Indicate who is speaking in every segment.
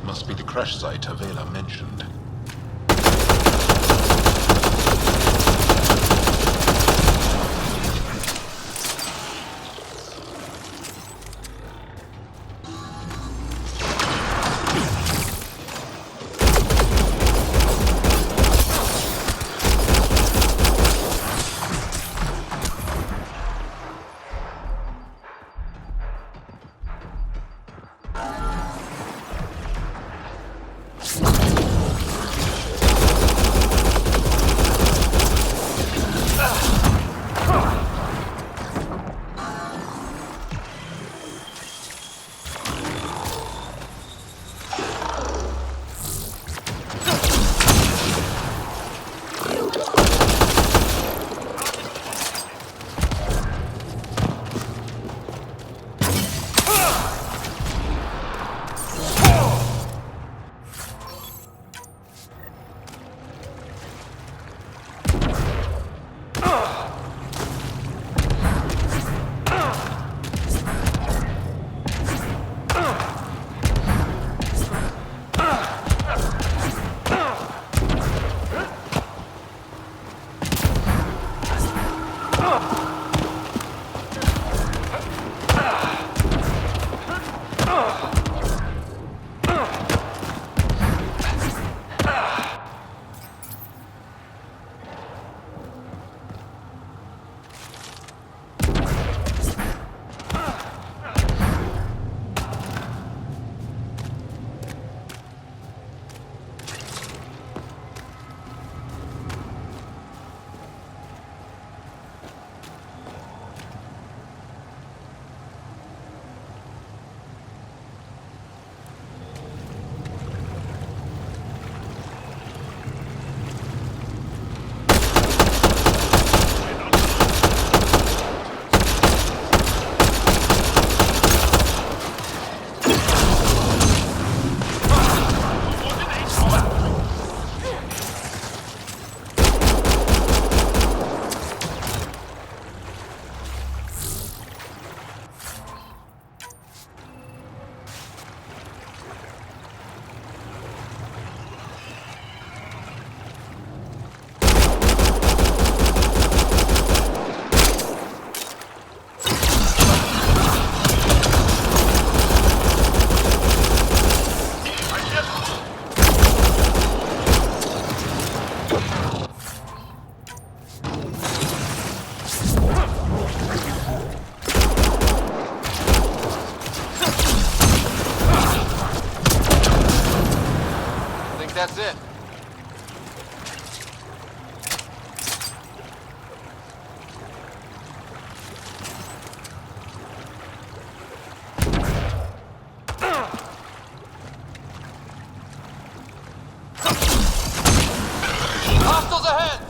Speaker 1: Must be the crash site Avela mentioned.
Speaker 2: That's it. Hostiles ahead!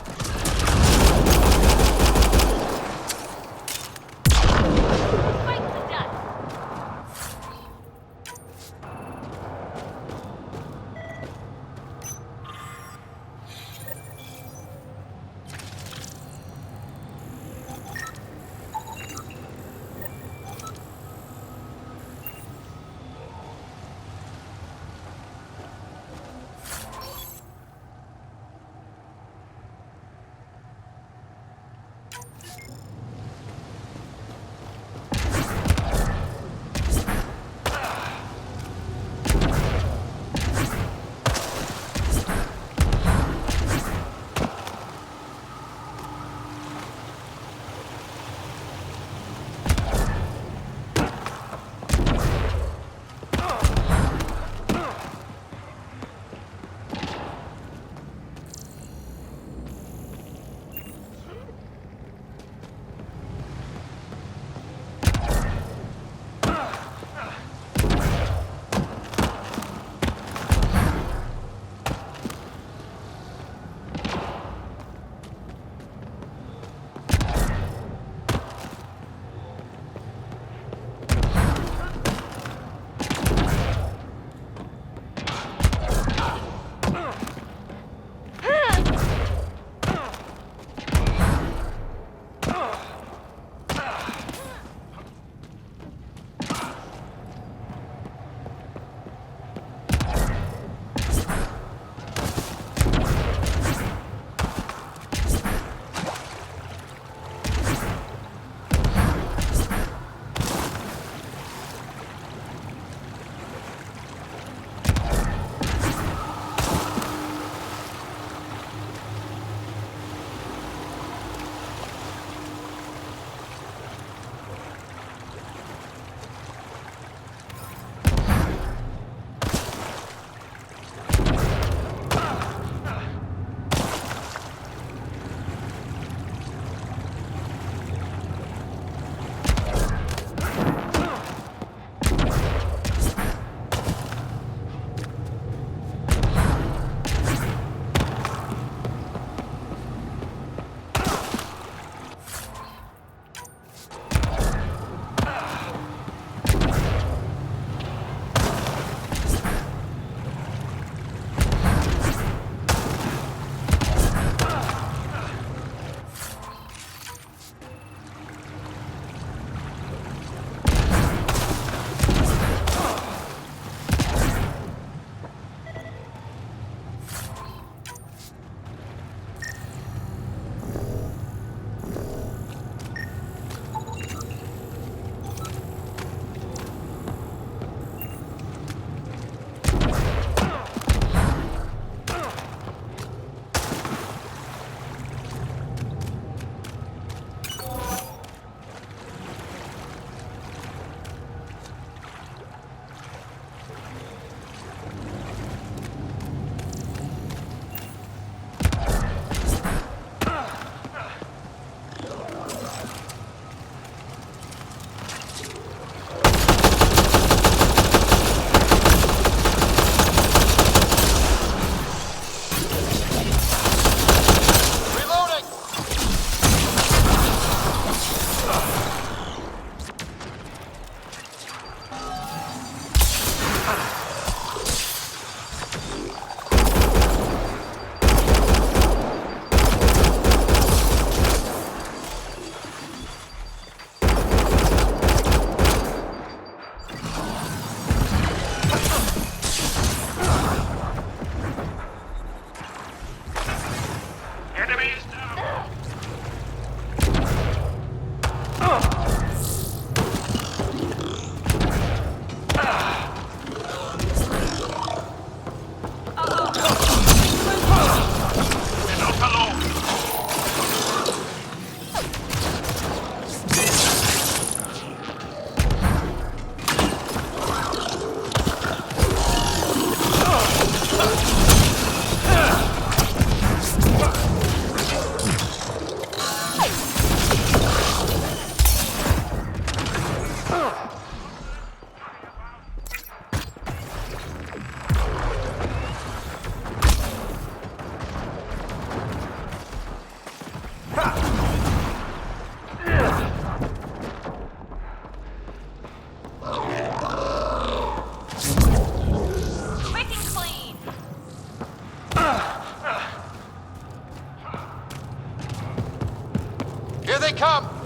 Speaker 2: come!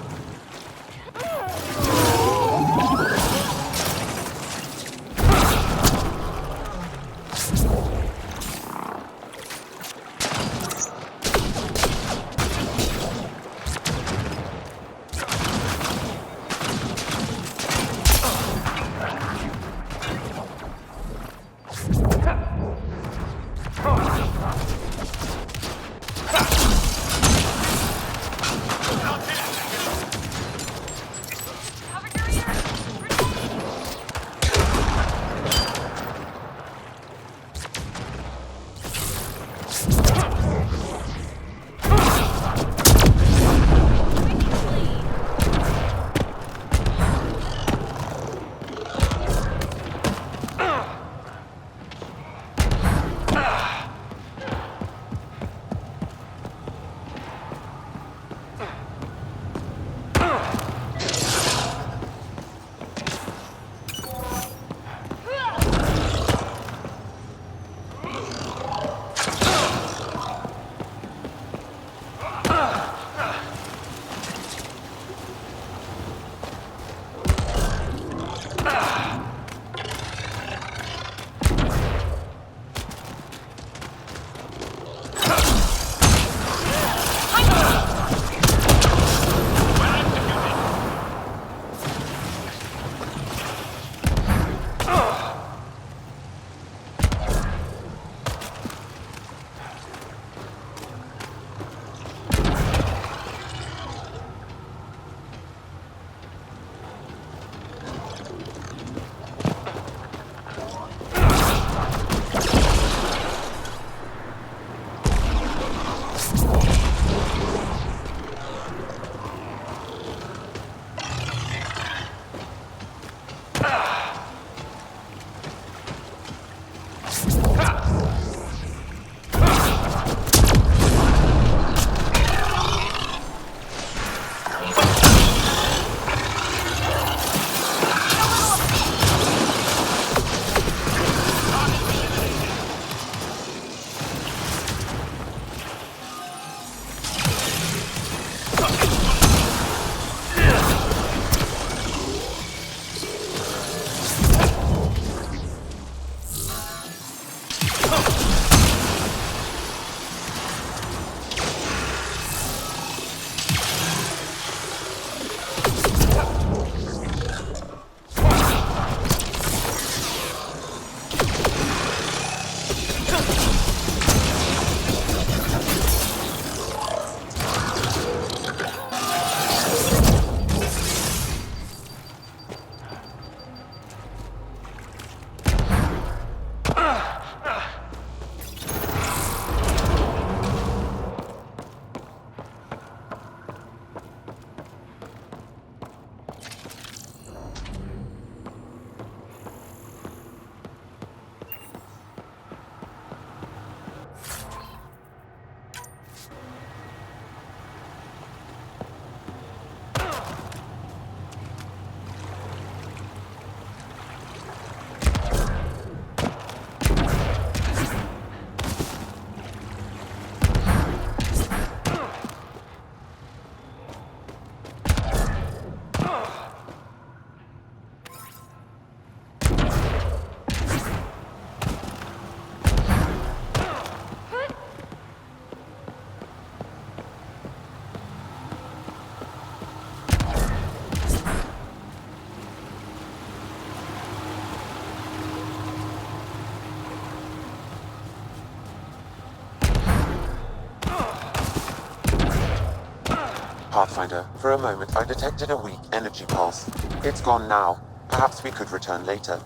Speaker 3: Pathfinder, for a moment I detected a weak energy pulse. It's gone now. Perhaps we could return later.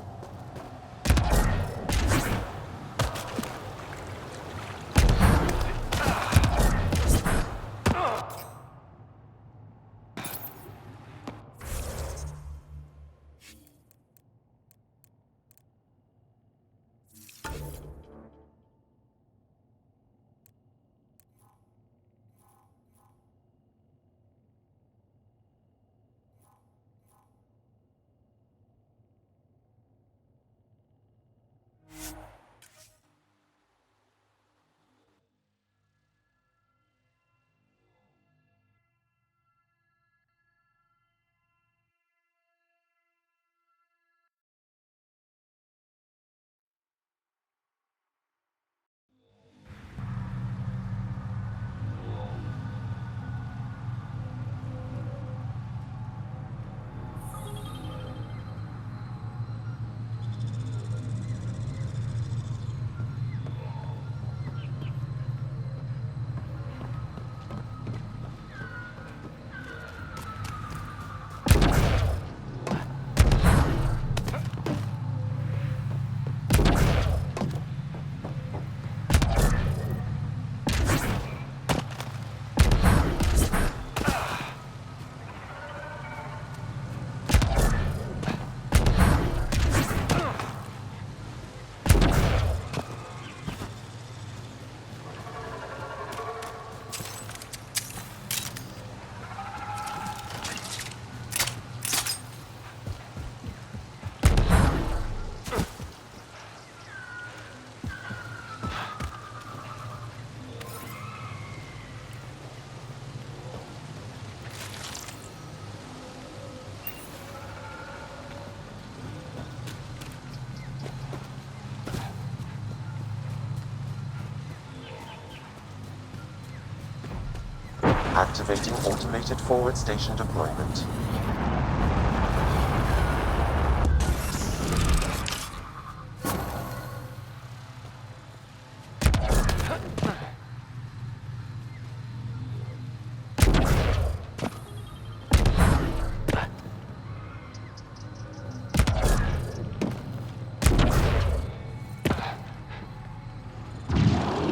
Speaker 3: Activating automated forward station deployment.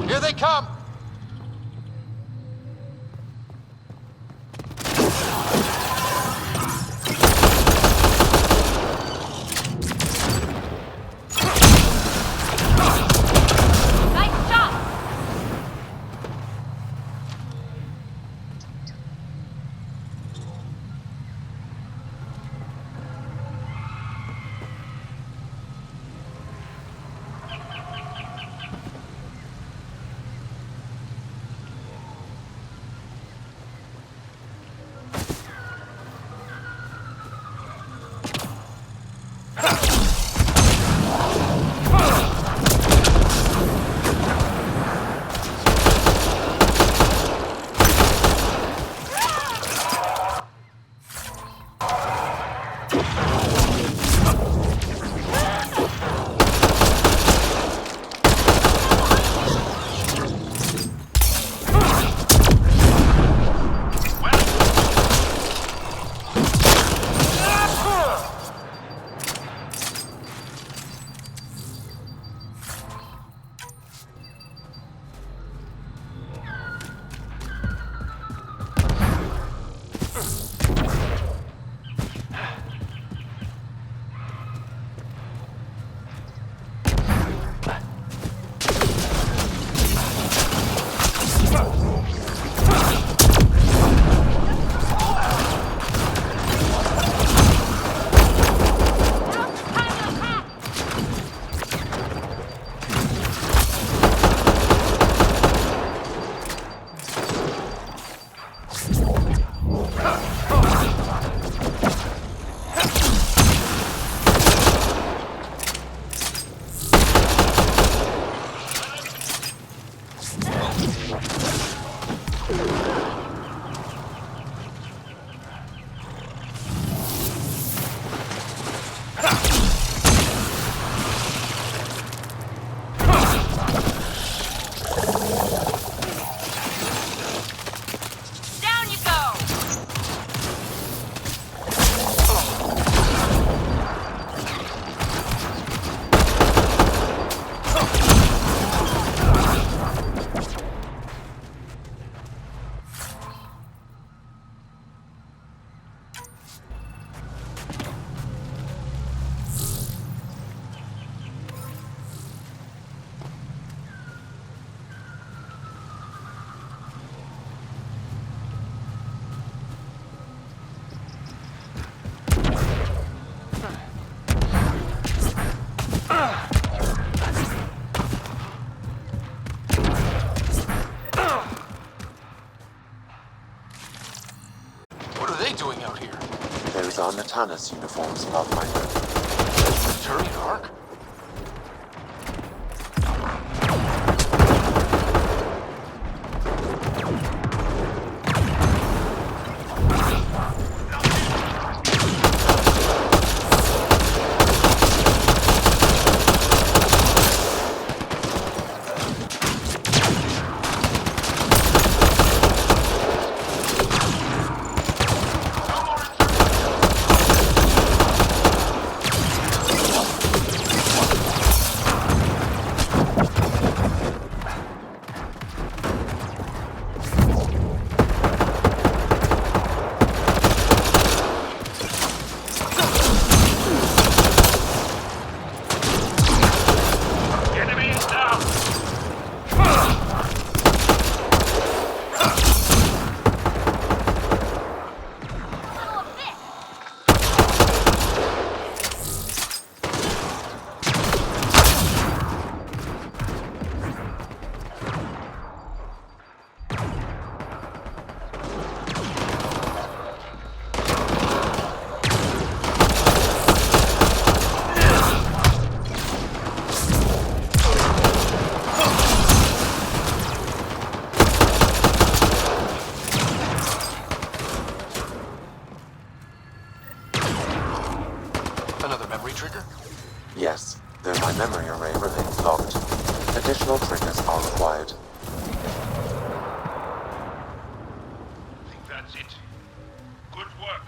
Speaker 2: Here they come!
Speaker 4: Nice shot! Down you go!
Speaker 2: What are they doing out here?
Speaker 3: Those are Natana's uniforms, Pathfinder.
Speaker 2: Turian Ark?
Speaker 3: Additional triggers are required.
Speaker 5: I think that's it. Good work.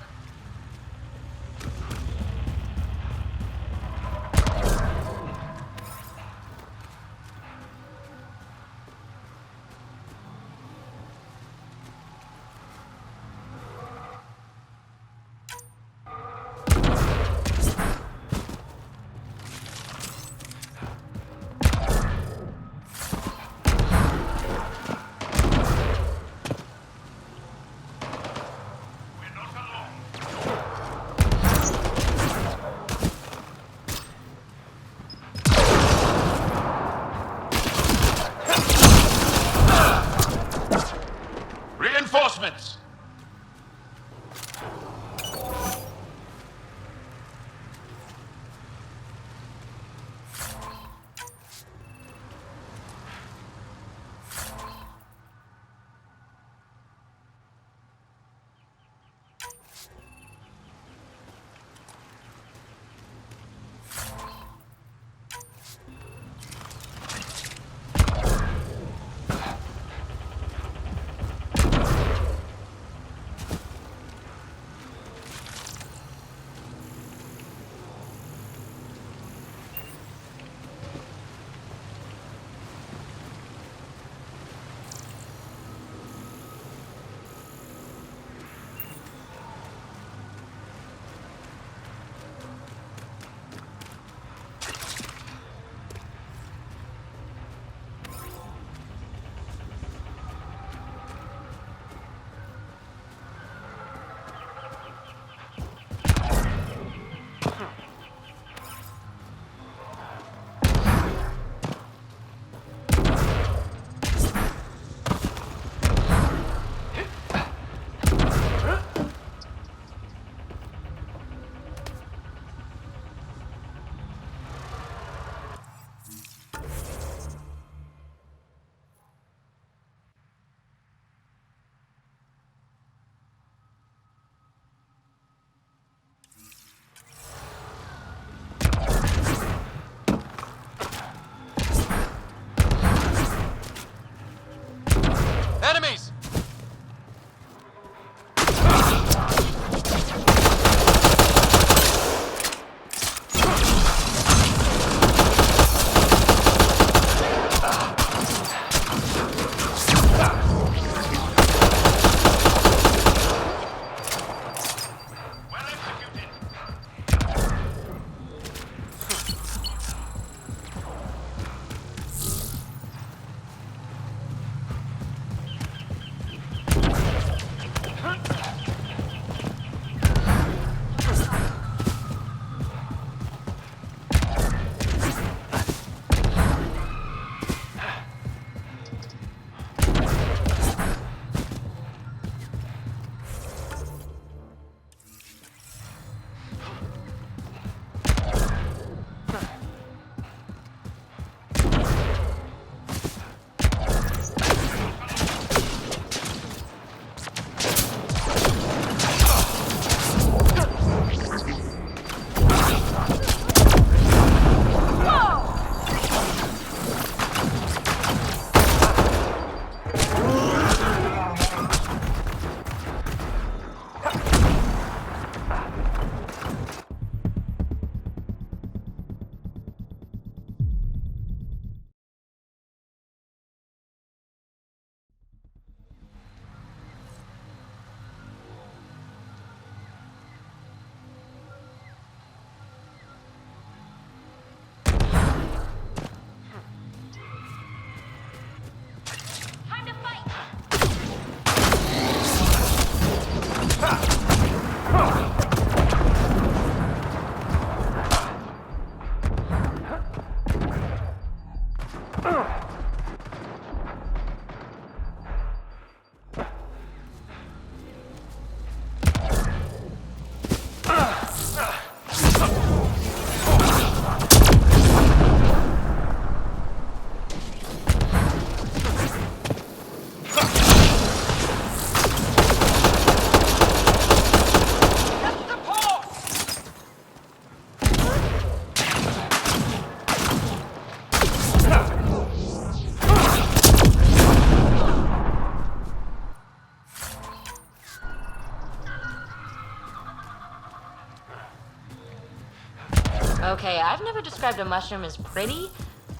Speaker 4: Okay, I've never described a mushroom as pretty,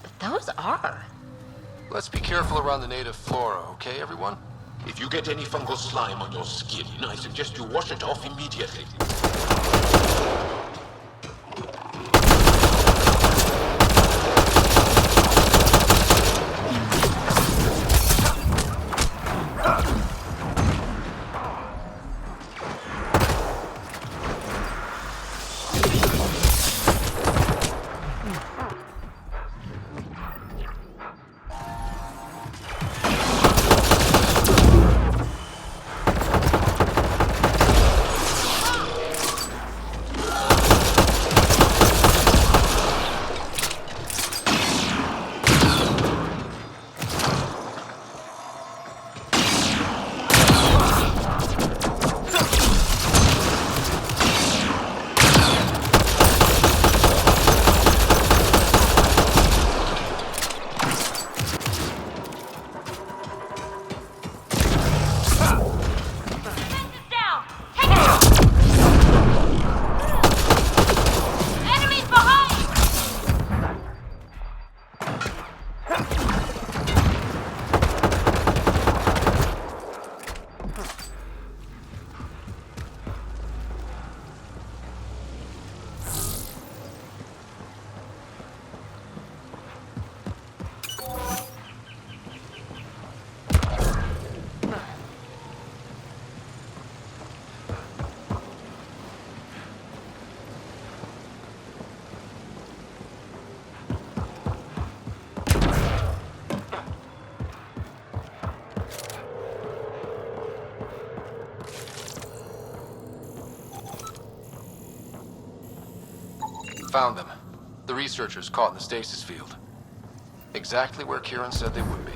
Speaker 4: but those are.
Speaker 2: Let's be careful around the native flora, okay, everyone?
Speaker 1: If you get any fungal slime on your skin, I suggest you wash it off immediately.
Speaker 4: Defense is down! Take it! Enemies behind!
Speaker 2: Found them. The researchers caught in the stasis field. Exactly where Kieran said they would be.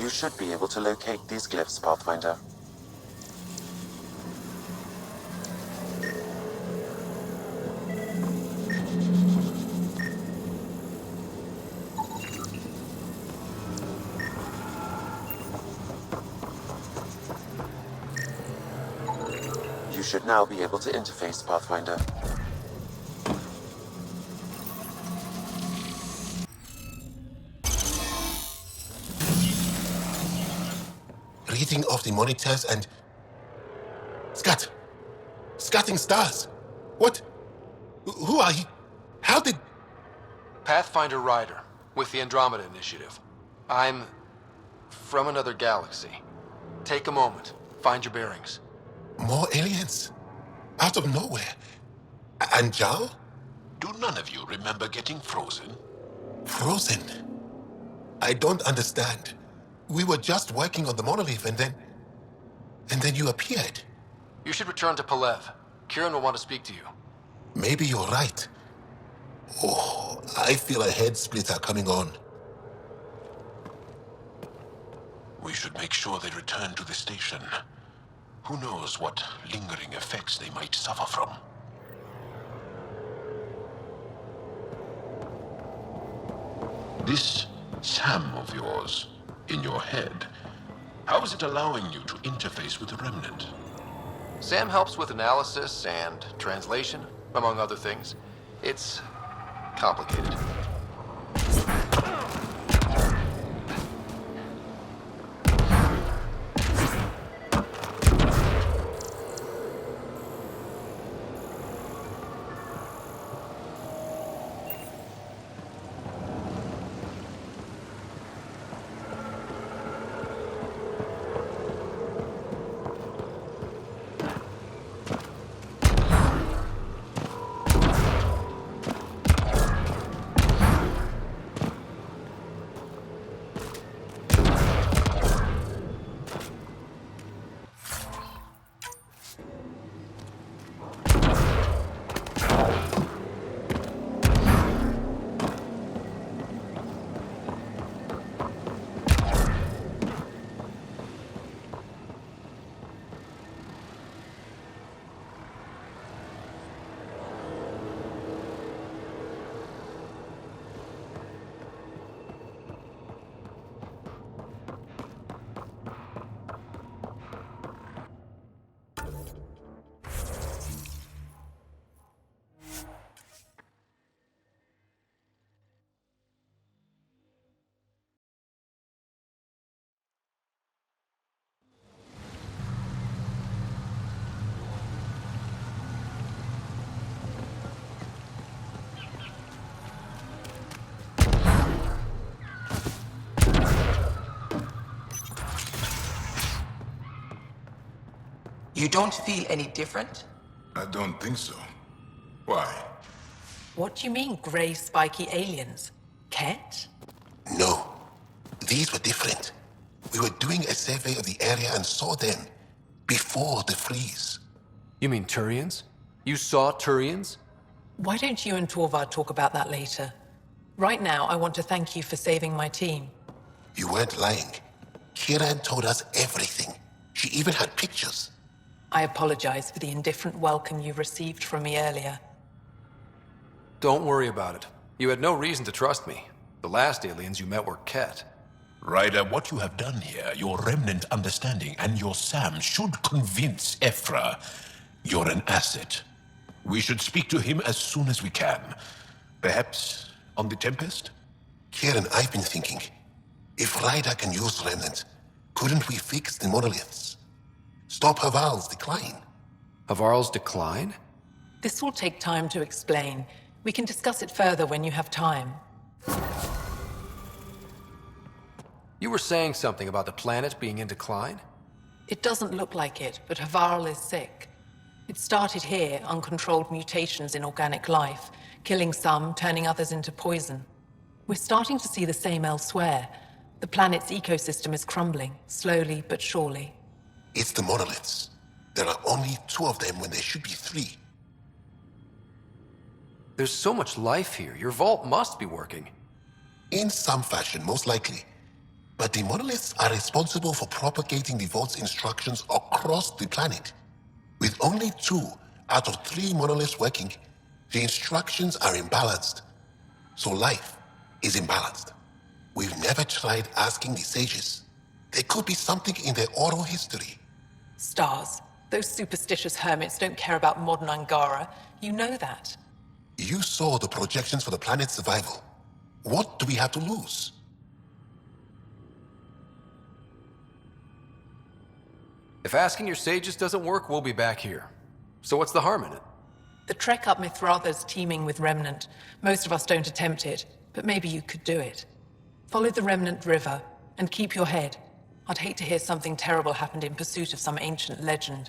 Speaker 3: You should be able to locate these glyphs, Pathfinder. You should now be able to interface, Pathfinder.
Speaker 6: Reading of the monitors and... Scatting stars! What? Who are you? How did...
Speaker 2: Pathfinder Rider, with the Andromeda Initiative. I'm... from another galaxy. Take a moment. Find your bearings.
Speaker 6: More aliens? Out of nowhere? And Zhao?
Speaker 1: Do none of you remember getting frozen?
Speaker 6: Frozen? I don't understand. We were just working on the monolith and then you appeared.
Speaker 2: You should return to Palev. Kieran will want to speak to you.
Speaker 6: Maybe you're right. Oh, I feel a head splitter coming on.
Speaker 1: We should make sure they return to the station. Who knows what lingering effects they might suffer from. This Sam of yours, in your head, how is it allowing you to interface with the Remnant?
Speaker 2: Sam helps with analysis and translation, among other things. It's complicated.
Speaker 7: You don't feel any different?
Speaker 8: I don't think so. Why?
Speaker 9: What do you mean, grey spiky aliens? Ket?
Speaker 6: No, these were different. We were doing a survey of the area and saw them before the freeze.
Speaker 2: You mean Turians? You saw Turians?
Speaker 9: Why don't you and Torvald talk about that later? Right now, I want to thank you for saving my team.
Speaker 6: You weren't lying. Kiran told us everything. She even had pictures.
Speaker 9: I apologize for the indifferent welcome you received from me earlier.
Speaker 2: Don't worry about it. You had no reason to trust me. The last aliens you met were Ket.
Speaker 1: Ryder, what you have done here, your remnant understanding and your Sam should convince Ephra you're an asset. We should speak to him as soon as we can. Perhaps on the Tempest?
Speaker 6: Kiran, I've been thinking, if Ryder can use remnant, couldn't we fix the monoliths? Stop Haval's decline?
Speaker 2: Havarl's decline?
Speaker 9: This will take time to explain. We can discuss it further when you have time.
Speaker 2: You were saying something about the planet being in decline?
Speaker 9: It doesn't look like it, but Havarl is sick. It started here, uncontrolled mutations in organic life, killing some, turning others into poison. We're starting to see the same elsewhere. The planet's ecosystem is crumbling, slowly but surely.
Speaker 6: It's the monoliths. There are only 2 of them when there should be 3.
Speaker 2: There's so much life here. Your vault must be working.
Speaker 6: In some fashion, most likely. But the monoliths are responsible for propagating the vault's instructions across the planet. With only 2 out of 3 monoliths working, the instructions are imbalanced. So life is imbalanced. We've never tried asking the sages. There could be something in their oral history.
Speaker 9: Stars. Those superstitious hermits don't care about modern Angara. You know that.
Speaker 6: You saw the projections for the planet's survival. What do we have to lose?
Speaker 2: If asking your sages doesn't work, we'll be back here. So what's the harm in it?
Speaker 9: The trek up Mithratha's teeming with Remnant. Most of us don't attempt it, but maybe you could do it. Follow the Remnant River, and keep your head. I'd hate to hear something terrible happened in pursuit of some ancient legend.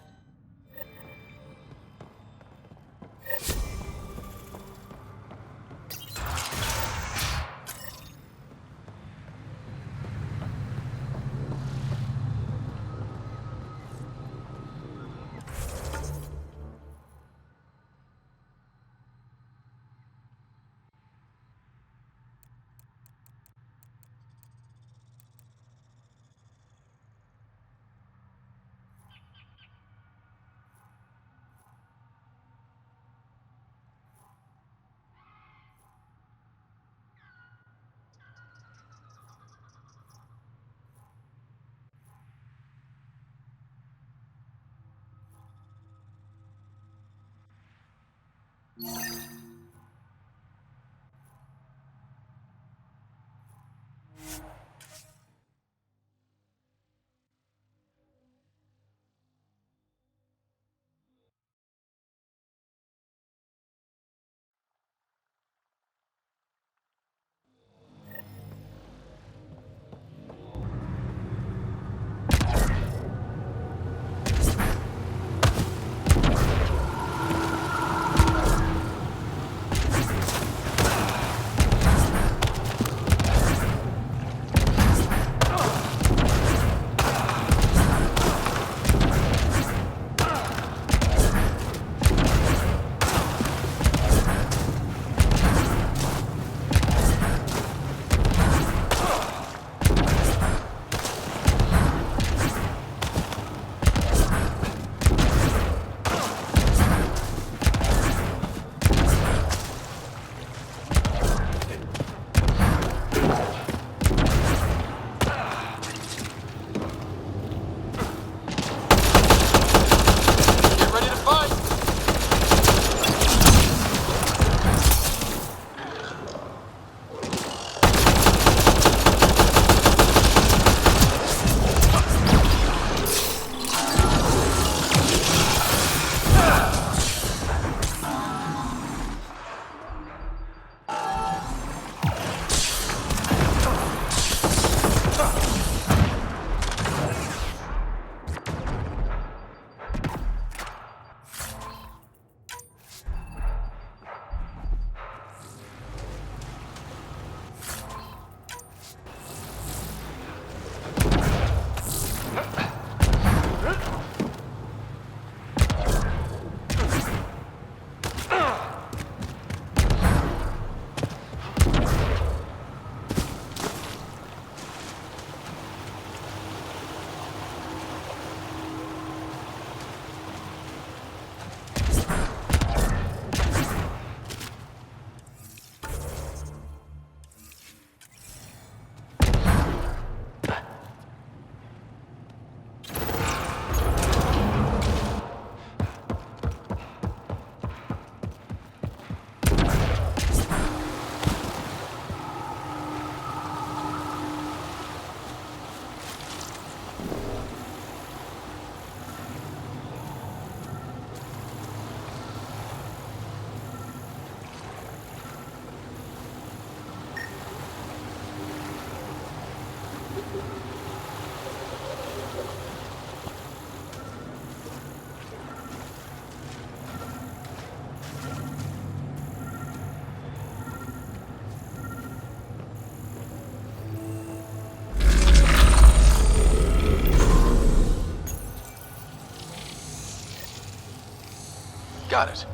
Speaker 2: Got it.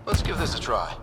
Speaker 2: Let's give this a try.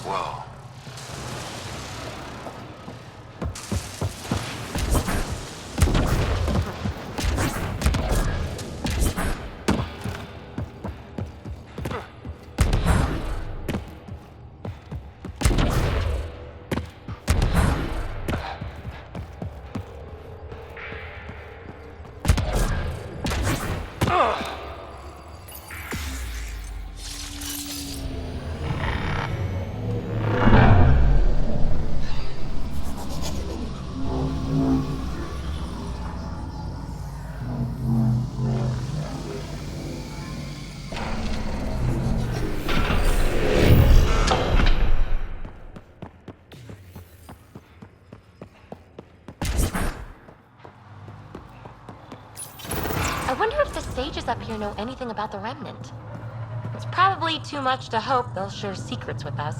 Speaker 2: Whoa.
Speaker 4: I wonder if the sages up here know anything about the Remnant. It's probably too much to hope they'll share secrets with us.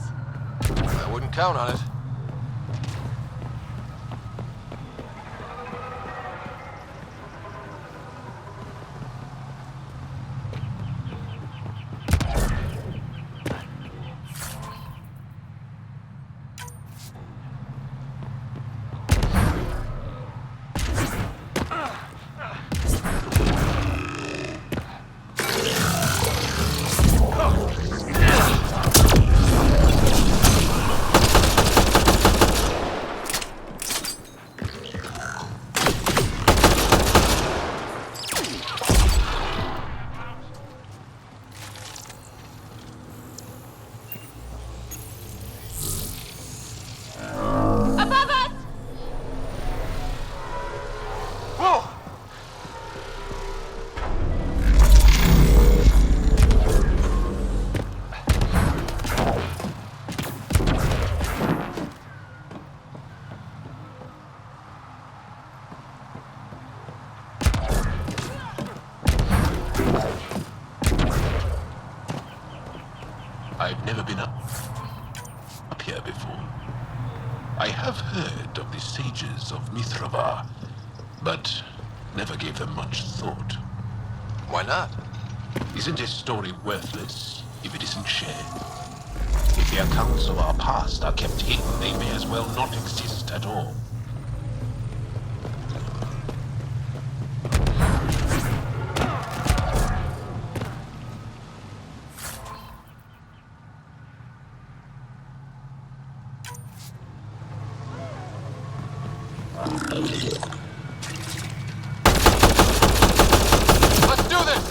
Speaker 2: I wouldn't count on it.
Speaker 4: Above us!
Speaker 2: Whoa!
Speaker 1: I've never been up here before. I have heard of the sages of Mithrava, but never gave them much thought.
Speaker 2: Why not?
Speaker 1: Isn't a story worthless if it isn't shared? If the accounts of our past are kept hidden, they may as well not exist at all.
Speaker 2: Let's do this!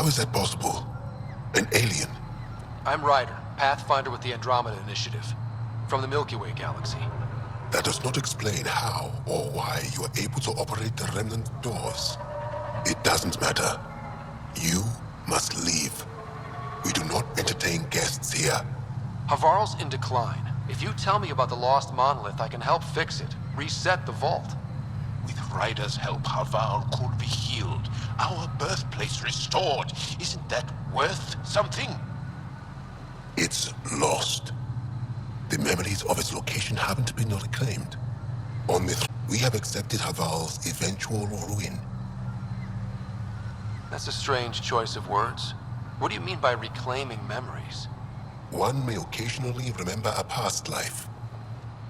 Speaker 6: How is that possible? An alien?
Speaker 2: I'm Ryder, Pathfinder with the Andromeda Initiative, from the Milky Way galaxy.
Speaker 6: That does not explain how or why you are able to operate the remnant doors. It doesn't matter. You must leave. We do not entertain guests here.
Speaker 2: Havarl's in decline. If you tell me about the lost monolith, I can help fix it, reset the vault.
Speaker 1: With Ryder's help, Haval could be healed. Our birthplace restored. Isn't that worth something?
Speaker 6: It's lost. The memories of its location haven't been reclaimed. On we have accepted Haval's eventual ruin.
Speaker 2: That's a strange choice of words. What do you mean by reclaiming memories?
Speaker 6: One may occasionally remember a past life,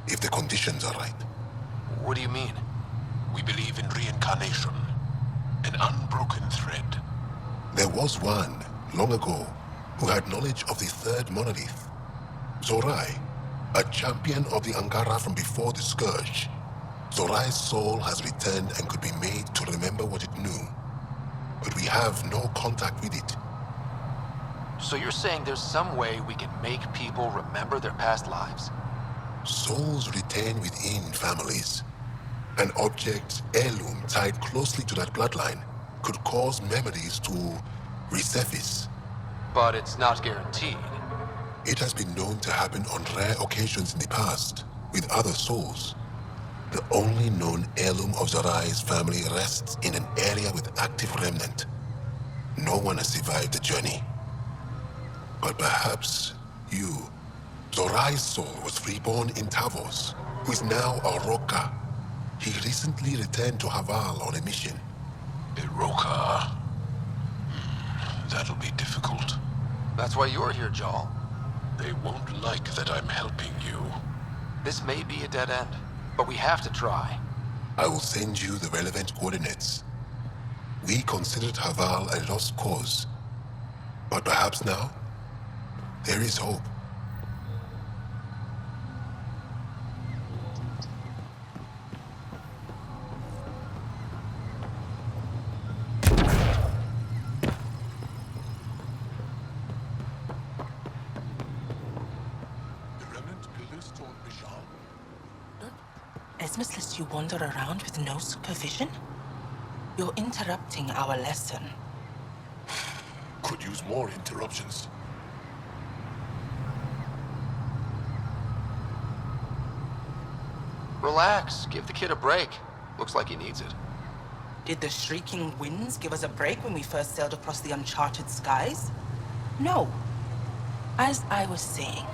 Speaker 6: if the conditions are right.
Speaker 2: What do you mean?
Speaker 1: We believe in reincarnation, an unbroken thread.
Speaker 6: There was one, long ago, who had knowledge of the third monolith. Zorai, a champion of the Angara from before the Scourge. Zorai's soul has returned and could be made to remember what it knew. But we have no contact with it.
Speaker 2: So you're saying there's some way we can make people remember their past lives?
Speaker 6: Souls retain within families. An object, heirloom, tied closely to that bloodline could cause memories to resurface.
Speaker 2: But it's not guaranteed.
Speaker 6: It has been known to happen on rare occasions in the past, with other souls. The only known heirloom of Zorai's family rests in an area with active remnant. No one has survived the journey. But perhaps you. Zorai's soul was reborn in Tavos, who is now a Roka. He recently returned to Haval on a mission.
Speaker 1: Iroka. That'll be difficult.
Speaker 2: That's why you're here, Jal.
Speaker 1: They won't like that I'm helping you.
Speaker 2: This may be a dead end, but we have to try.
Speaker 6: I will send you the relevant coordinates. We considered Haval a lost cause. But perhaps now, there is hope.
Speaker 7: Esmus lets you wander around with no supervision? You're interrupting our lesson.
Speaker 1: Could use more interruptions.
Speaker 2: Relax, give the kid a break. Looks like he needs it.
Speaker 7: Did the shrieking winds give us a break when we first sailed across the uncharted skies? No. As I was saying,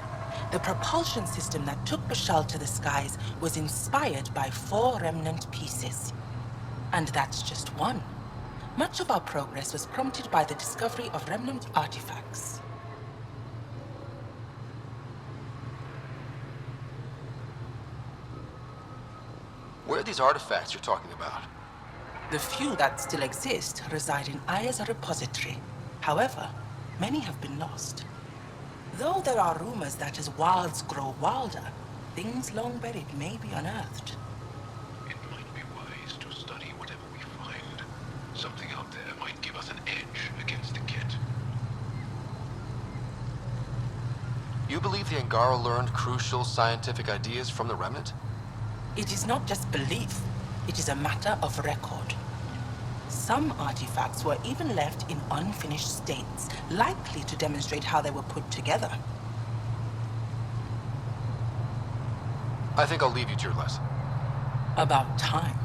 Speaker 7: the propulsion system that took Bashal to the skies was inspired by 4 remnant pieces. And that's just one. Much of our progress was prompted by the discovery of remnant artifacts.
Speaker 2: Where are these artifacts you're talking about?
Speaker 7: The few that still exist reside in Aya's repository. However, many have been lost. Though there are rumors that as wilds grow wilder, things long buried may be unearthed.
Speaker 1: It might be wise to study whatever we find. Something out there might give us an edge against the kit.
Speaker 2: You believe the Angara learned crucial scientific ideas from the Remnant?
Speaker 7: It is not just belief, it is a matter of record. Some artifacts were even left in unfinished states, likely to demonstrate how they were put together.
Speaker 2: I think I'll leave you to your lesson.
Speaker 7: About time.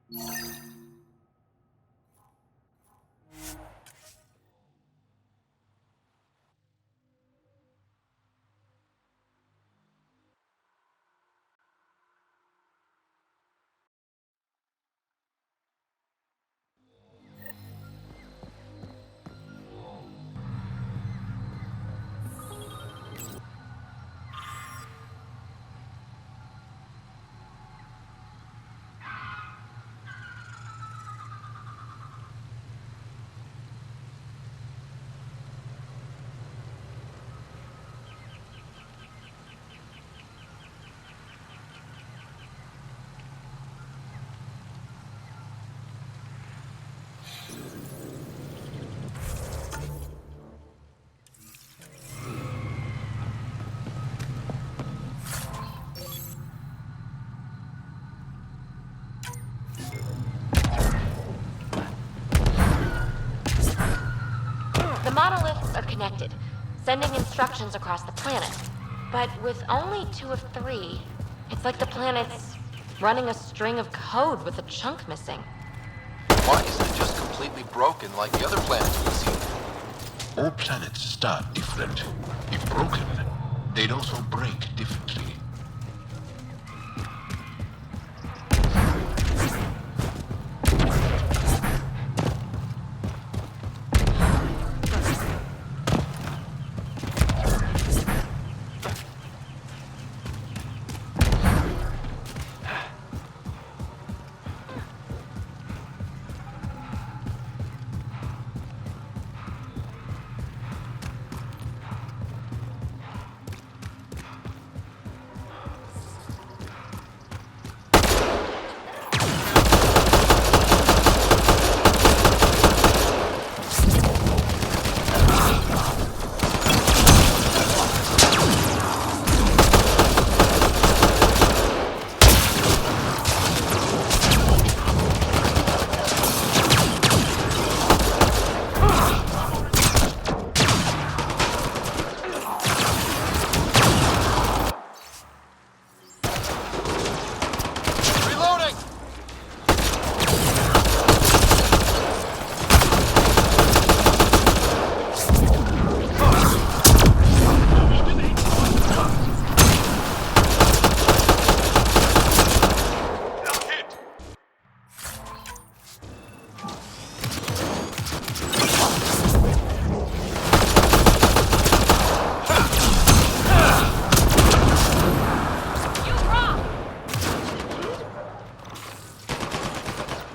Speaker 4: The monoliths are connected, sending instructions across the planet. But with only 2 of 3, it's like the planet's running a string of code with a chunk missing.
Speaker 2: Why isn't it just completely broken like the other planets we've seen?
Speaker 1: All planets start different. If broken, they'd also break differently.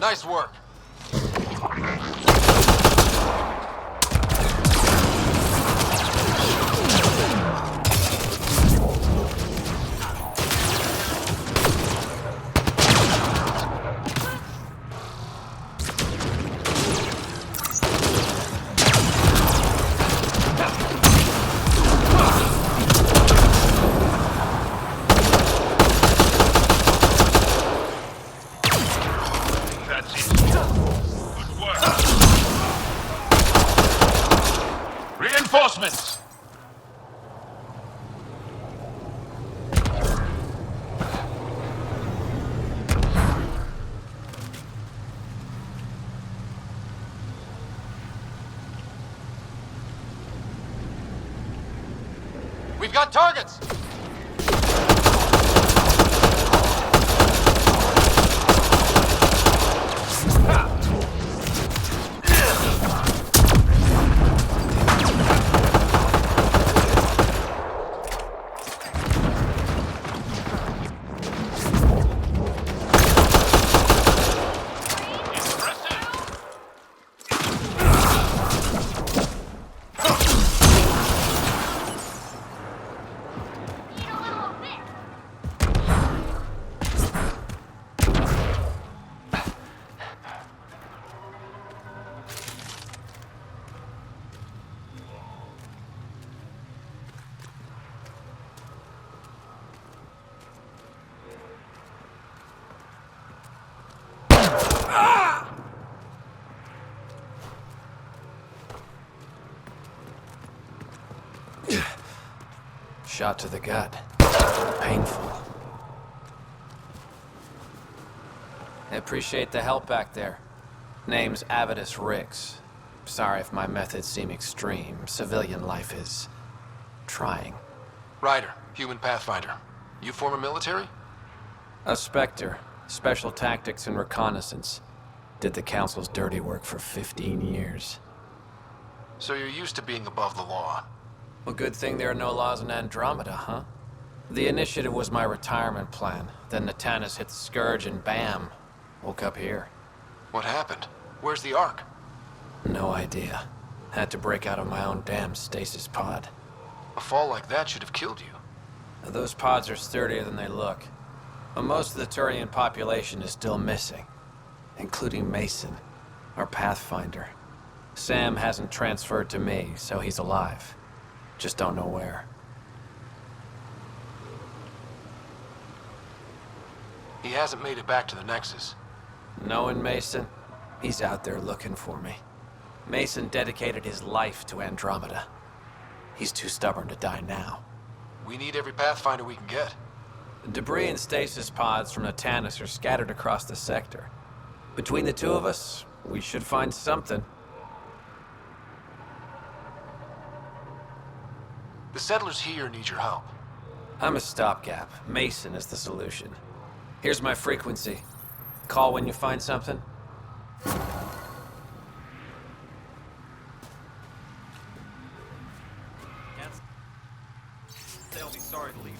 Speaker 2: Nice work.
Speaker 1: Reinforcements!
Speaker 2: We've got targets!
Speaker 10: Shot to the gut. Painful. They're Appreciate the help back there. Name's Avidus Rix. Sorry if my methods seem extreme. Civilian life is... trying.
Speaker 2: Ryder, human pathfinder. You former military?
Speaker 10: A Spectre. Special tactics and reconnaissance. Did the Council's dirty work for 15 years.
Speaker 2: So you're used to being above the law.
Speaker 10: Well, good thing there are no laws in Andromeda, huh? The initiative was my retirement plan. Then Natanus hit the Scourge and bam, woke up here.
Speaker 2: What happened? Where's the Ark?
Speaker 10: No idea. Had to break out of my own damn stasis pod.
Speaker 2: A fall like that should have killed you.
Speaker 10: Those pods are sturdier than they look. But most of the Turian population is still missing. Including Mason, our Pathfinder. Sam hasn't transferred to me, so he's alive. Just don't know where.
Speaker 2: He hasn't made it back to the Nexus.
Speaker 10: Knowing Mason, he's out there looking for me. Mason dedicated his life to Andromeda. He's too stubborn to die now.
Speaker 2: We need every Pathfinder we can get.
Speaker 10: Debris and stasis pods from Natanus are scattered across the sector. Between the two of us, we should find something.
Speaker 2: The settlers here need your help.
Speaker 10: I'm a stopgap. Mason is the solution. Here's my frequency. Call when you find something.
Speaker 5: They'll be sorry to leave.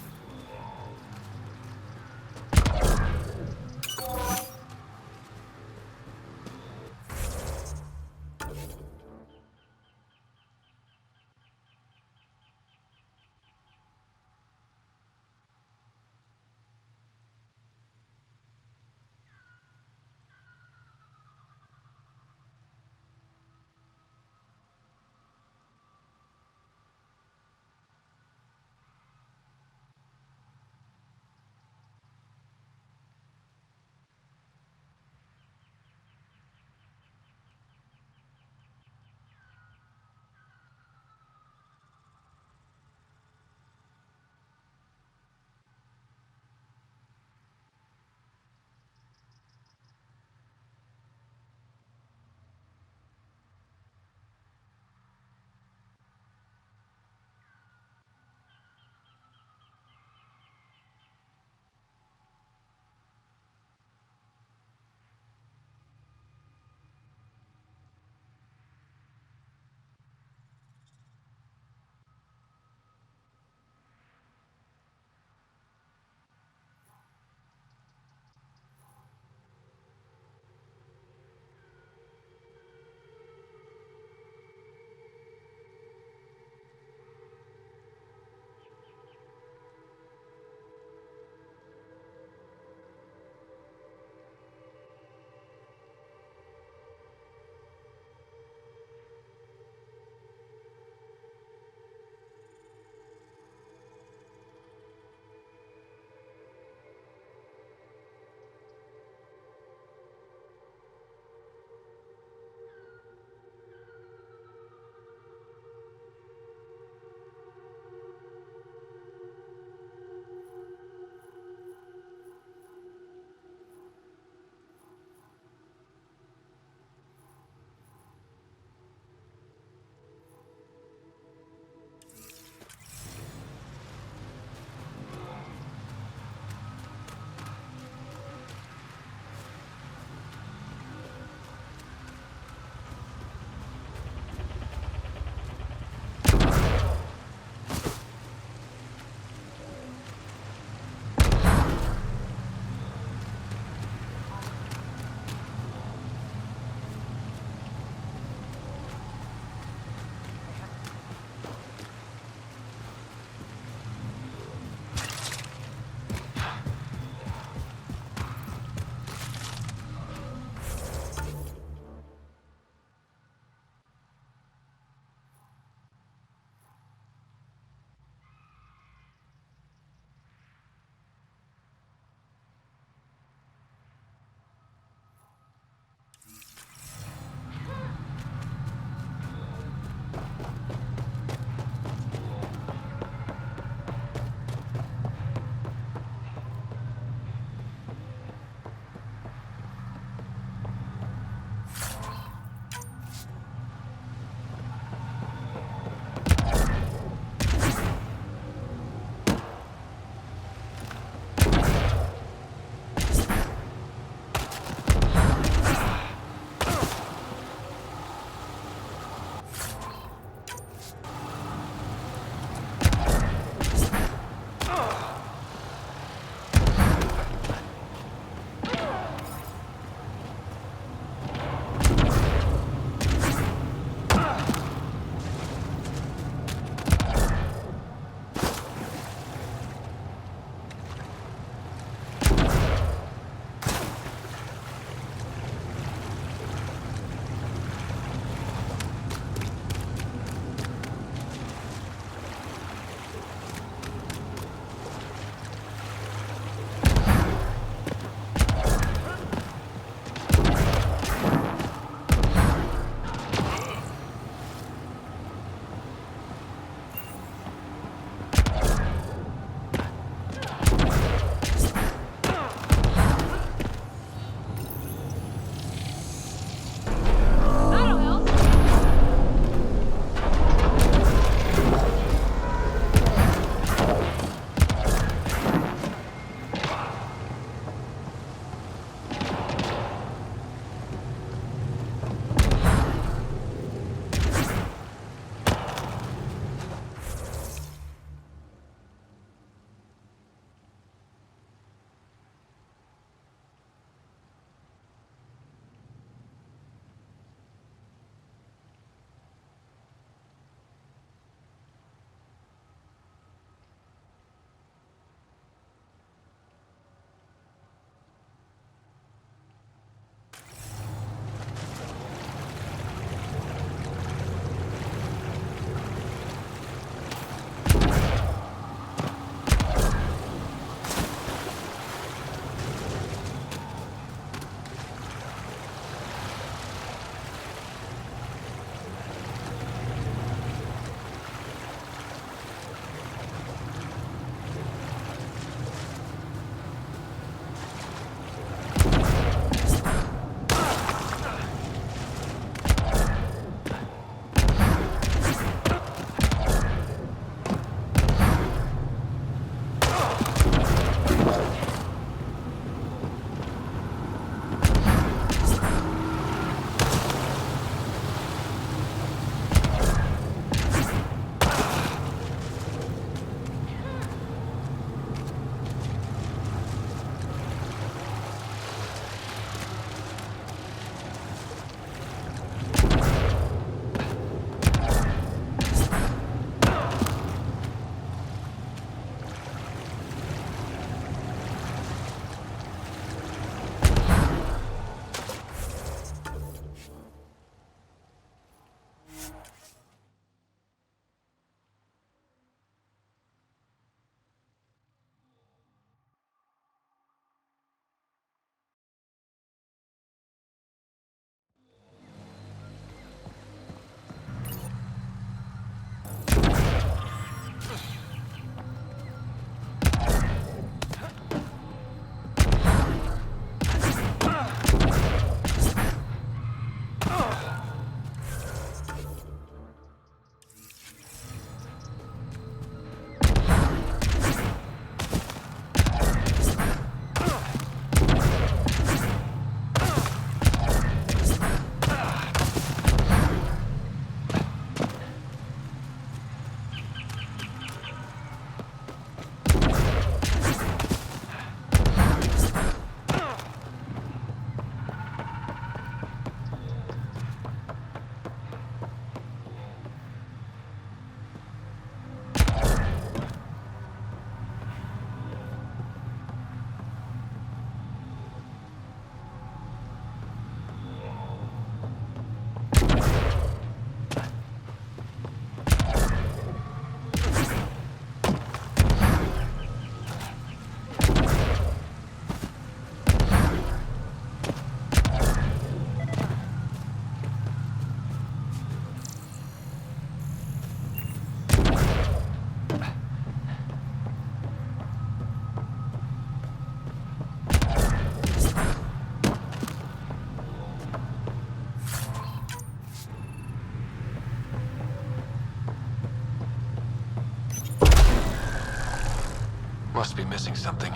Speaker 2: Must be missing something.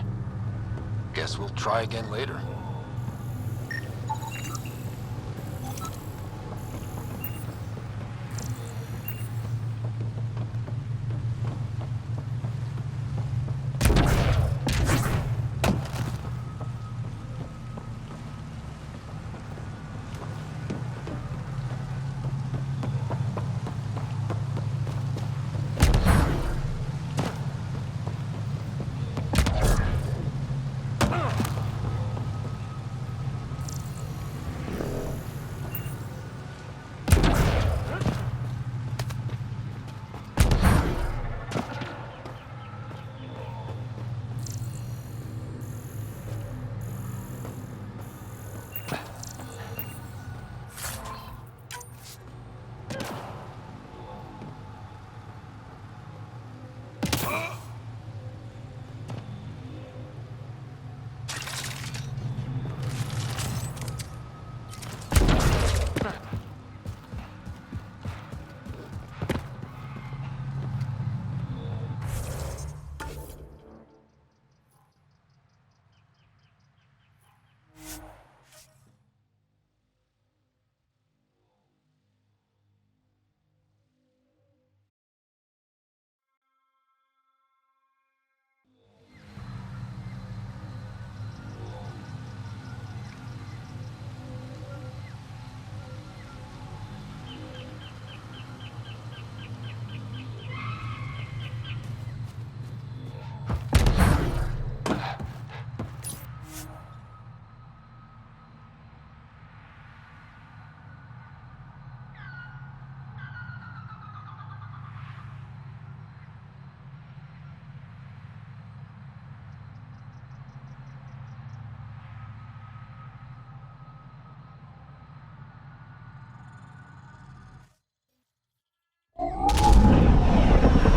Speaker 2: Guess we'll try again later.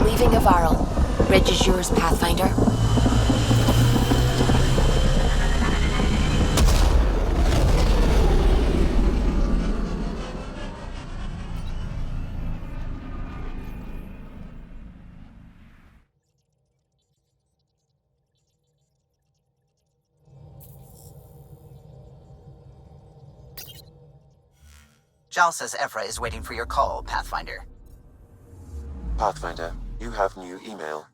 Speaker 4: Leaving Avarl. Bridge is yours, Pathfinder.
Speaker 11: Jal says Evra is waiting for your call, Pathfinder.
Speaker 3: Pathfinder, you have new email.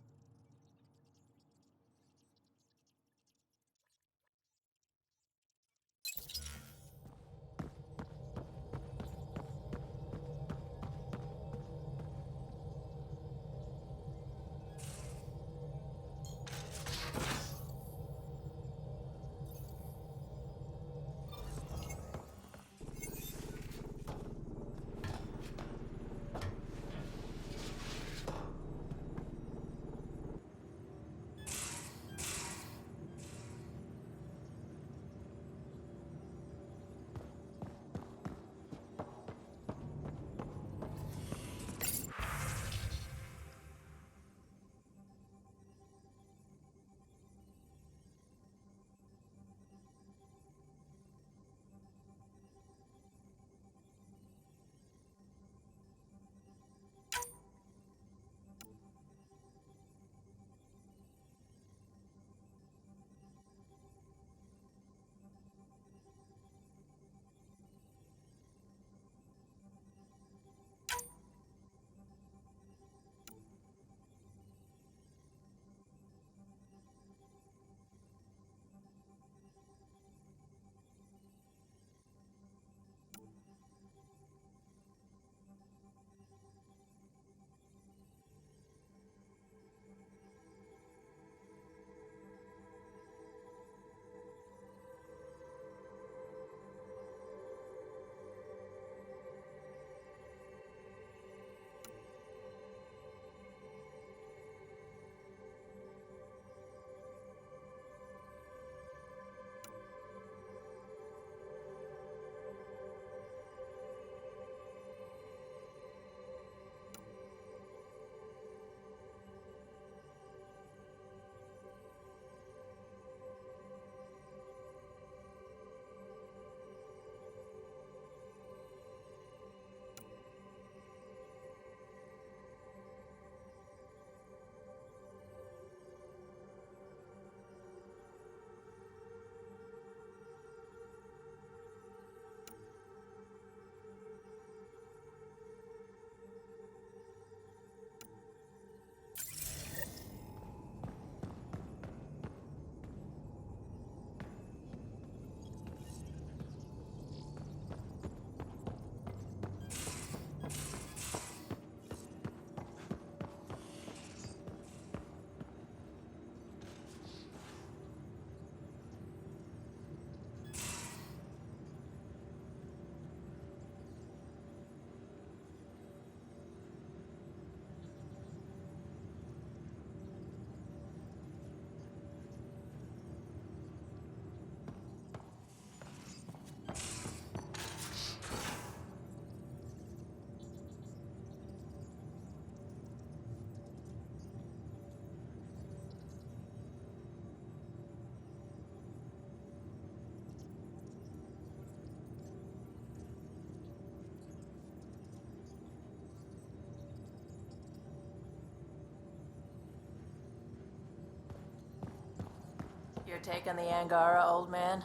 Speaker 12: take on the Angara, old man?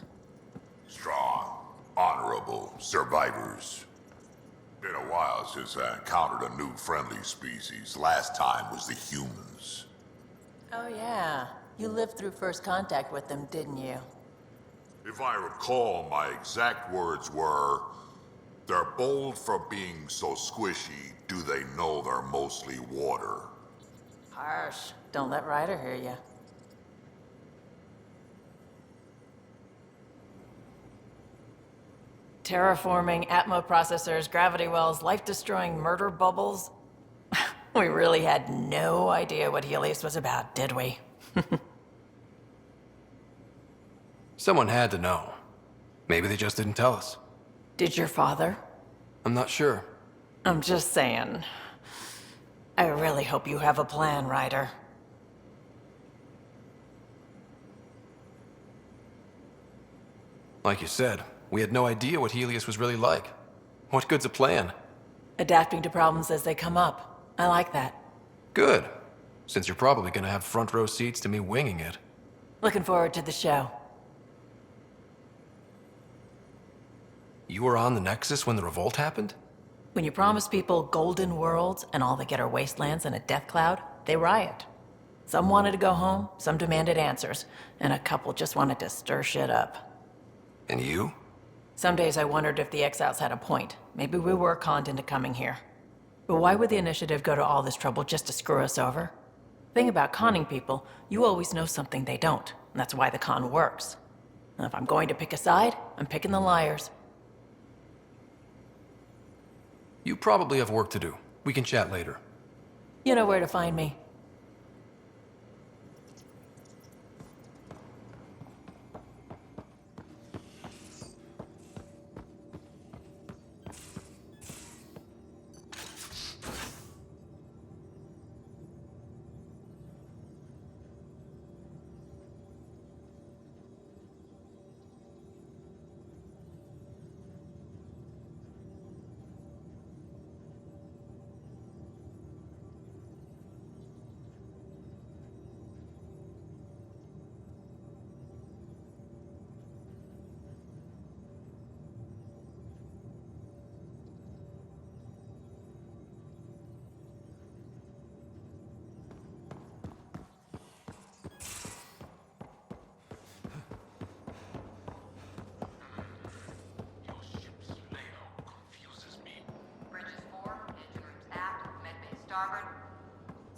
Speaker 8: Strong, honorable survivors. Been a while since I encountered a new friendly species. Last time was the humans.
Speaker 12: Oh yeah. You lived through first contact with them, didn't you?
Speaker 8: If I recall, my exact words were, "They're bold for being so squishy, do they know they're mostly water?"
Speaker 12: Harsh. Don't let Ryder hear you. Terraforming, Atmo processors, gravity wells, life-destroying murder bubbles. We really had no idea what Helios was about, did we?
Speaker 2: Someone had to know. Maybe they just didn't tell us.
Speaker 12: Did your father?
Speaker 2: I'm not sure.
Speaker 12: I'm just saying. I really hope you have a plan, Ryder.
Speaker 2: Like you said, we had no idea what Helios was really like. What good's a plan?
Speaker 12: Adapting to problems as they come up. I like that.
Speaker 2: Good. Since you're probably gonna have front row seats to me winging it.
Speaker 12: Looking forward to the show.
Speaker 2: You were on the Nexus when the revolt happened?
Speaker 12: When you promise people golden worlds and all they get are wastelands and a death cloud, they riot. Some wanted to go home, some demanded answers, and a couple just wanted to stir shit up.
Speaker 2: And you?
Speaker 12: Some days I wondered if the exiles had a point. Maybe we were conned into coming here. But why would the Initiative go to all this trouble just to screw us over? Thing about conning people, you always know something they don't, and that's why the con works. And if I'm going to pick a side, I'm picking the liars.
Speaker 2: You probably have work to do. We can chat later.
Speaker 12: You know where to find me.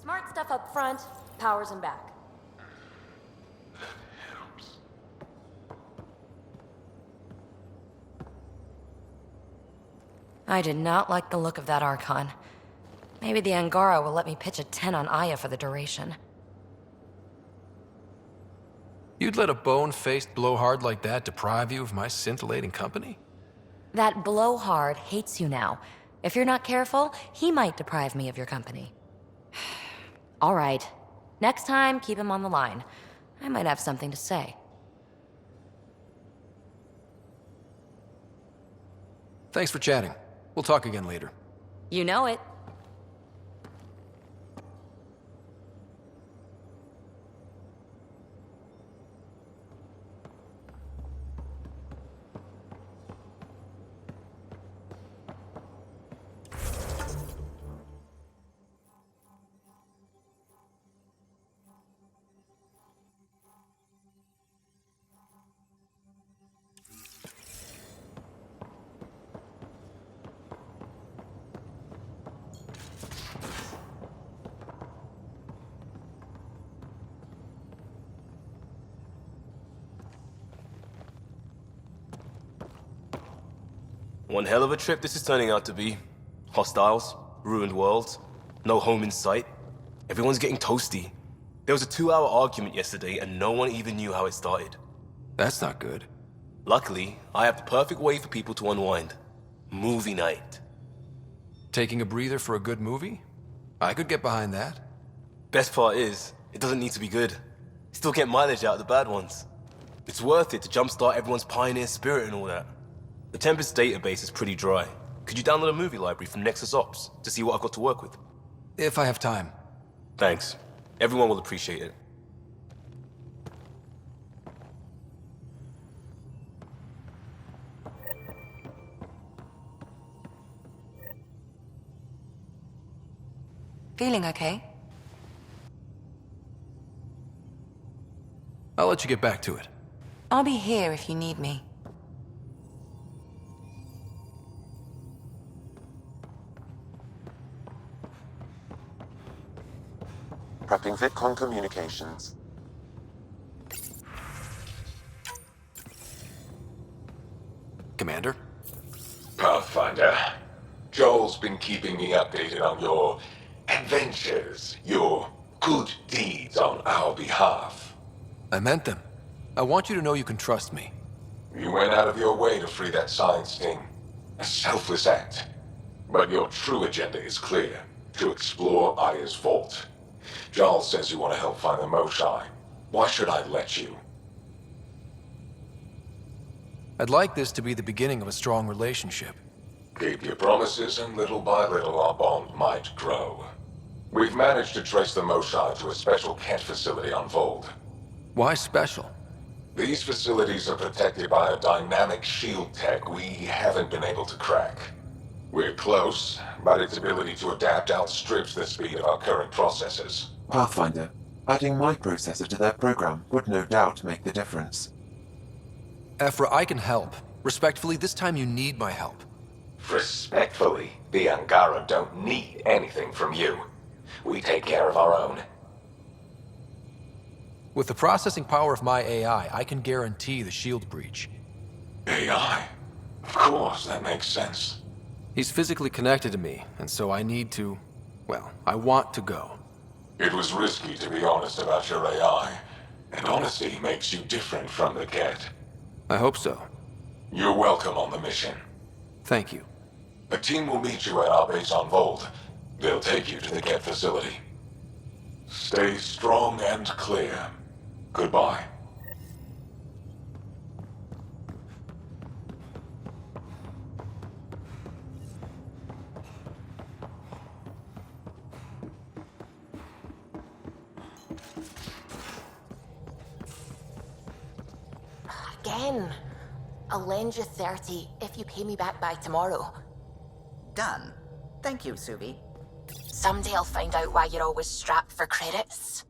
Speaker 4: Smart stuff up front, powers in back.
Speaker 1: That helps.
Speaker 4: I did not like the look of that Archon. Maybe the Angara will let me pitch a 10 on Aya for the duration.
Speaker 2: You'd let a bone-faced blowhard like that deprive you of my scintillating company?
Speaker 4: That blowhard hates you now. If you're not careful, he might deprive me of your company. All right. Next time, keep him on the line. I might have something to say.
Speaker 2: Thanks for chatting. We'll talk again later.
Speaker 4: You know it.
Speaker 13: One hell of a trip this is turning out to be. Hostiles, ruined worlds, no home in sight. Everyone's getting toasty. There was a 2-hour argument yesterday and no one even knew how it started.
Speaker 2: That's not good.
Speaker 13: Luckily, I have the perfect way for people to unwind. Movie night.
Speaker 2: Taking a breather for a good movie? I could get behind that.
Speaker 13: Best part is, it doesn't need to be good. Still get mileage out of the bad ones. It's worth it to jumpstart everyone's pioneer spirit and all that. The Tempest database is pretty dry. Could you download a movie library from Nexus Ops to see what I've got to work with?
Speaker 2: If I have time.
Speaker 13: Thanks. Everyone will appreciate it.
Speaker 4: Feeling okay?
Speaker 2: I'll let you get back to it.
Speaker 4: I'll be here if you need me.
Speaker 3: Prepping VidCon communications.
Speaker 2: Commander?
Speaker 1: Pathfinder, Joel's been keeping me updated on your adventures, your good deeds on our behalf.
Speaker 2: I meant them. I want you to know you can trust me.
Speaker 1: You went out of your way to free that science thing. A selfless act. But your true agenda is clear. To explore Aya's vault. Joel says you want to help find the Moshae. Why should I let you?
Speaker 2: I'd like this to be the beginning of a strong relationship.
Speaker 1: Keep your promises, and little by little our bond might grow. We've managed to trace the Moshae to a special Kent facility on Vold.
Speaker 2: Why special?
Speaker 1: These facilities are protected by a dynamic shield tech we haven't been able to crack. We're close, but its ability to adapt outstrips the speed of our current processors.
Speaker 3: Pathfinder, adding my processor to their program would no doubt make the difference.
Speaker 2: Ephra, I can help. Respectfully, this time you need my help.
Speaker 1: Respectfully, the Angara don't need anything from you. We take care of our own.
Speaker 2: With the processing power of my AI, I can guarantee the shield breach.
Speaker 1: AI? Of course, that makes sense.
Speaker 2: He's physically connected to me, and so I need to... well, I want to go.
Speaker 1: It was risky to be honest about your AI, and honesty makes you different from the Ket.
Speaker 2: I hope so.
Speaker 1: You're welcome on the mission.
Speaker 2: Thank you.
Speaker 1: A team will meet you at our base on Vold. They'll take you to the Ket facility. Stay strong and clear. Goodbye.
Speaker 4: Again. I'll lend you 30 if you pay me back by tomorrow.
Speaker 11: Done. Thank you, Subi.
Speaker 4: Someday I'll find out why you're always strapped for credits.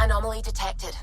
Speaker 4: Anomaly detected.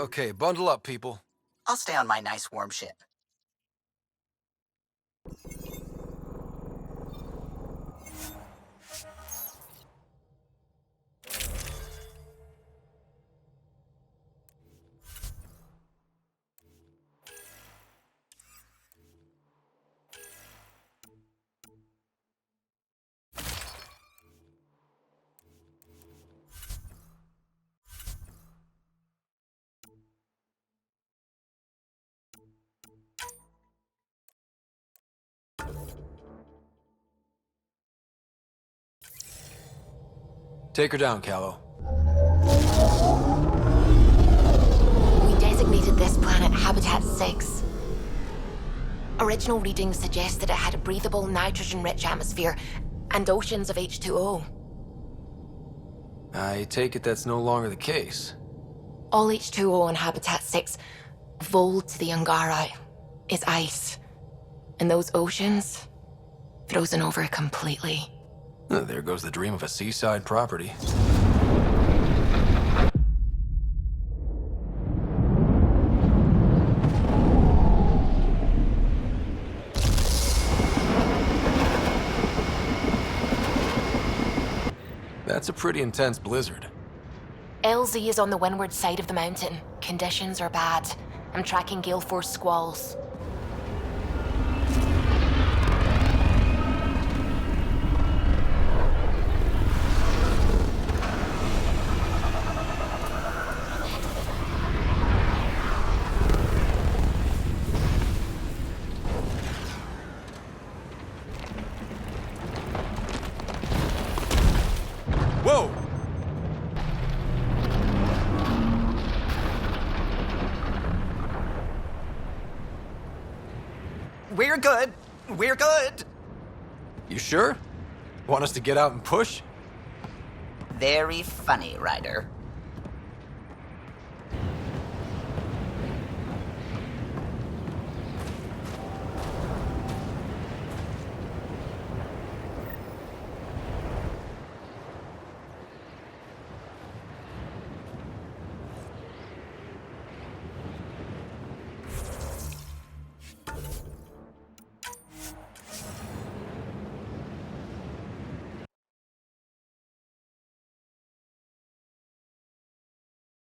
Speaker 2: Okay, bundle up, people.
Speaker 11: I'll stay on my nice warm ship.
Speaker 2: Take her down, Callow.
Speaker 14: this planet Habitat 6. Original readings suggest that it had a breathable, nitrogen-rich atmosphere and oceans of H2O.
Speaker 2: I take it that's no longer the case.
Speaker 14: All H2O on Habitat 6, vol to the Angara, is ice. And those oceans, frozen over completely.
Speaker 2: There goes the dream of a seaside property. That's a pretty intense blizzard.
Speaker 14: LZ is on the windward side of the mountain. Conditions are bad. I'm tracking gale force squalls.
Speaker 2: Whoa!
Speaker 11: We're good. We're good.
Speaker 2: You sure? Want us to get out and push?
Speaker 11: Very funny, Ryder.